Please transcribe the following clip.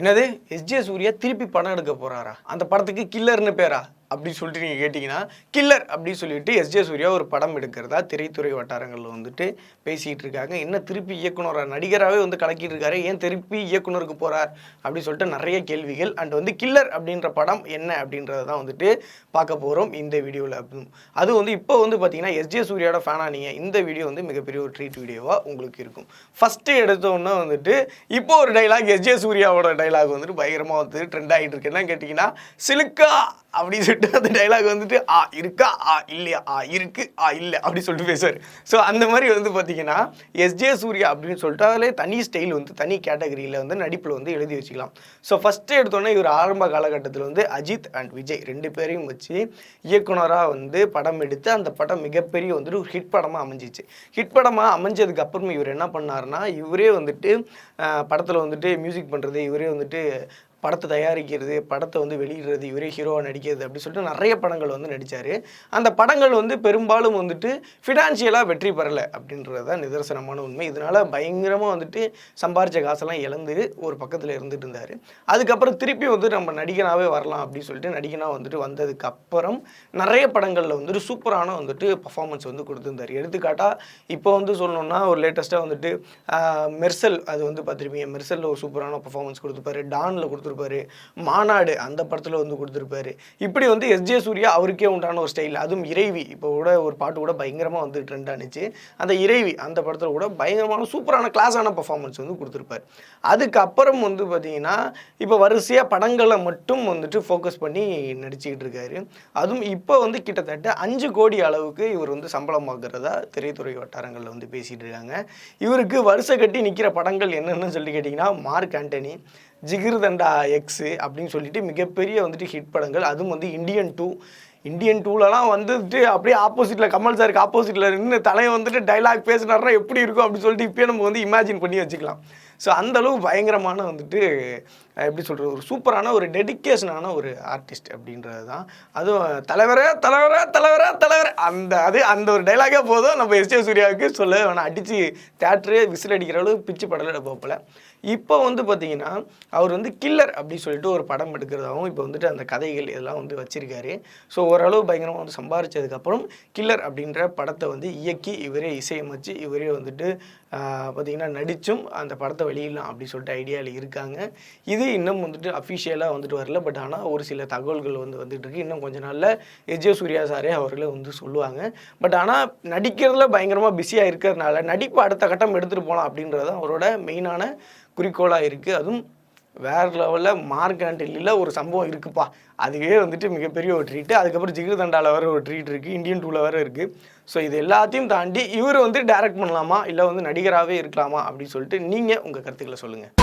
என்னது எஸ்ஜே சூர்யா திருப்பி படம் எடுக்க போறாரா? அந்த படத்துக்கு கில்லர்னு பேரா அப்படின்னு சொல்லிட்டு நீங்கள் கேட்டிங்கன்னா, கில்லர் அப்படின்னு சொல்லிட்டு எஸ்ஜே சூர்யா ஒரு படம் எடுக்கிறதா திரைத்துறை வட்டாரங்களில் வந்துட்டு பேசிகிட்டு இருக்காங்க. என்ன திருப்பி இயக்குனராக நடிகராகவே வந்து கலக்கிட்டு இருக்காரு, ஏன் திருப்பி இயக்குனருக்கு போகிறார் அப்படின்னு சொல்லிட்டு நிறைய கேள்விகள். அண்ட் வந்து கில்லர் அப்படின்ற படம் என்ன அப்படின்றத தான் வந்துட்டு பார்க்க போகிறோம் இந்த வீடியோவில். அது வந்து இப்போ வந்து பார்த்தீங்கன்னா எஸ்ஜே சூர்யாவோட ஃபேனாக நீங்கள் இந்த வீடியோ வந்து மிகப்பெரிய ஒரு ட்ரீட் வீடியோவாக உங்களுக்கு இருக்கும். ஃபஸ்ட்டு எடுத்தோன்னா வந்துட்டு இப்போ ஒரு டைலாக் எஸ்ஜே சூர்யாவோட டைலாக் வந்துட்டு பயங்கரமாக வந்து ட்ரெண்ட் ஆகிட்டு இருக்கு. என்ன கேட்டிங்கன்னா, சிலுக்கா அப்படின்னு சொல்லிட்டு அந்த டைலாக் வந்துட்டு இருக்கா இல்லையா இருக்கு இல்லை அப்படி சொல்லிட்டு பேசுவார். ஸோ அந்த மாதிரி வந்து பார்த்தீங்கன்னா எஸ்ஜே சூர்யா அப்படின்னு சொல்லிட்டாலே தனி ஸ்டைல் வந்து தனி கேட்டகரியில் வந்து நடிப்பில் வந்து எழுதி வச்சுக்கலாம். ஸோ ஃபஸ்ட்டு எடுத்தோன்னே இவர் ஆரம்ப காலகட்டத்தில் வந்து அஜித் அண்ட் விஜய் 2 பேரையும் வச்சு இயக்குனராக வந்து படம் எடுத்து அந்த படம் மிகப்பெரிய வந்துட்டு ஒரு ஹிட் படமாக அமைஞ்சிச்சு. ஹிட் படமாக அமைஞ்சதுக்கு அப்புறமா இவர் என்ன பண்ணார்னா, இவரே வந்துட்டு படத்தில் வந்துட்டு மியூசிக் பண்ணுறது, இவரே வந்துட்டு படத்தை தயாரிக்கிறது, படத்தை வந்து வெளியிடுறது, இவரே ஹீரோவாக நடிக்கிறது அப்படி சொல்லிட்டு நிறைய படங்கள் வந்து நடித்தார். அந்த படங்கள் வந்து பெரும்பாலும் வந்துட்டு ஃபினான்ஷியலாக வெற்றி பெறலை அப்படின்றது தான் நிதர்சனமான உண்மை. இதனால் பயங்கரமாக வந்துட்டு சம்பாரித்த காசெல்லாம் இழந்து ஒரு பக்கத்தில் இருந்துட்டு இருந்தார். அதுக்கப்புறம் திருப்பி வந்து நம்ம நடிகனாகவே வரலாம் அப்படின்னு சொல்லிட்டு நடிகனாக வந்துட்டு வந்ததுக்கு அப்புறம் நிறைய படங்களில் வந்துட்டு சூப்பரான வந்துட்டு பர்ஃபார்மன்ஸ் வந்து கொடுத்துருந்தார். எடுத்துக்காட்டாக இப்போ வந்து சொல்லணுன்னா ஒரு லேட்டஸ்ட்டாக வந்துட்டு மெர்சல், அது வந்து பார்த்துருப்பீங்க, மெர்சலில் ஒரு சூப்பரான பர்ஃபார்மன்ஸ் கொடுத்துருப்பாரு, டானில் கொடுத்துருப்பாரு, மாநாடு அந்த படத்தில் வந்து கொடுத்துருப்பாரு. இப்படி வந்து எஸ்ஜே சூர்யா அவருக்கே உண்டான ஒரு ஸ்டைல், அதுவும் இறைவி இப்போ கூட ஒரு பாட்டு கூட பயங்கரமாக வந்து ட்ரெண்ட் ஆனிச்சு. அந்த இறைவி அந்த படத்தில் கூட பயங்கரமான சூப்பரான கிளாஸான பர்ஃபார்மன்ஸ் வந்து கொடுத்துருப்பார். அதுக்கப்புறம் வந்து பார்த்தீங்கன்னா இப்போ வரிசையாக படங்களை மட்டும் வந்துட்டு ஃபோக்கஸ் பண்ணி நடிச்சுக்கிட்டு இருக்காரு. அதுவும் இப்போ வந்து கிட்டத்தட்ட 5 கோடி அளவுக்கு இவர் வந்து சம்பளம் பார்க்குறதா திரைத்துறை வட்டாரங்களில் வந்து பேசிகிட்டு இருக்காங்க. இவருக்கு வருஷ கட்டி நிற்கிற படங்கள் என்னென்னு சொல்லி கேட்டிங்கன்னா, மார்க் ஆண்டனி, ஜிகிர்தண்டா எக்ஸு அப்படின்னு சொல்லிட்டு மிகப்பெரிய வந்துட்டு ஹிட் படங்கள். அதுவும் வந்து இந்தியன் டூலலாம் வந்துட்டு அப்படியே ஆப்போசிட்டில் கமல் சாருக்கு ஆப்போசிட்டில் நின்று தலையை வந்துட்டு டைலாக் பேசினார்னா எப்படி இருக்கும் அப்படின்னு சொல்லிட்டு இப்போயே நம்ம வந்து இமேஜின் பண்ணி வச்சுக்கலாம். ஸோ அந்தளவு பயங்கரமான வந்துட்டு எப்படி சொல்கிறது, ஒரு சூப்பரான ஒரு டெடிக்கேஷனான ஒரு ஆர்டிஸ்ட் அப்படின்றது தான். அதுவும் தலைவரே தலைவரே தலைவரே தலைவரே அந்த ஒரு டைலாகே போதும் நம்ம எஸ்ஜே சூர்யாவுக்கு சொல்ல வேணாம், அடித்து தேட்டரே விசில் அடிக்கிற அளவுக்கு பிச்சு படலை போகல. இப்போ வந்து பார்த்திங்கன்னா அவர் வந்து கில்லர் அப்படின்னு சொல்லிட்டு ஒரு படம் எடுக்கிறதாகவும் இப்போ வந்துட்டு அந்த கதைகள் இதெல்லாம் வந்து வச்சுருக்காரு. ஸோ ஓரளவு பயங்கரமாக வந்து சம்பாரித்ததுக்கப்புறம் கில்லர் அப்படின்ற படத்தை வந்து இயக்கி இவரே இசையமைச்சு இவரே வந்துட்டு பார்த்திங்கன்னா நடித்தும் அந்த படத்தை வெளியிடலாம் அப்படி சொல்லிட்டு ஐடியாவில் இருக்காங்க. இது இன்னும் வந்துட்டு அஃபிஷியலாக வந்துட்டு வரல. பட் ஆனால் ஒரு சில தகவல்கள் வந்துட்டு இருக்கு. இன்னும் கொஞ்ச நாளில் எஸ்ஜே சூர்யா சாரே அவர்களே வந்து சொல்லுவாங்க. பட் ஆனால் நடிக்கிறதுல பயங்கரமாக பிஸியாக இருக்கிறதுனால நடிப்பு அடுத்த கட்டம் எடுத்துகிட்டு போகலாம் அப்படின்றது தான் அவரோட மெயினான குறிக்கோளாக இருக்குது. அதுவும் வேறு லெவலில் மார்க் ஆண்டனியில் ஒரு சம்பவம் இருக்குப்பா, அதுவே வந்துட்டு மிகப்பெரிய ஒரு ட்ரீட்டு. அதுக்கப்புறம் ஜிகிர்தண்டாவில் வேறு ஒரு ட்ரீட் இருக்குது, இந்தியன் டூவில் வேறு இருக்குது. ஸோ இது எல்லாத்தையும் தாண்டி இவர் வந்து டைரக்ட் பண்ணலாமா இல்லை வந்து நடிகராகவே இருக்கலாமா அப்படின்னு சொல்லிட்டு நீங்கள் உங்கள் கருத்துக்களை சொல்லுங்கள்.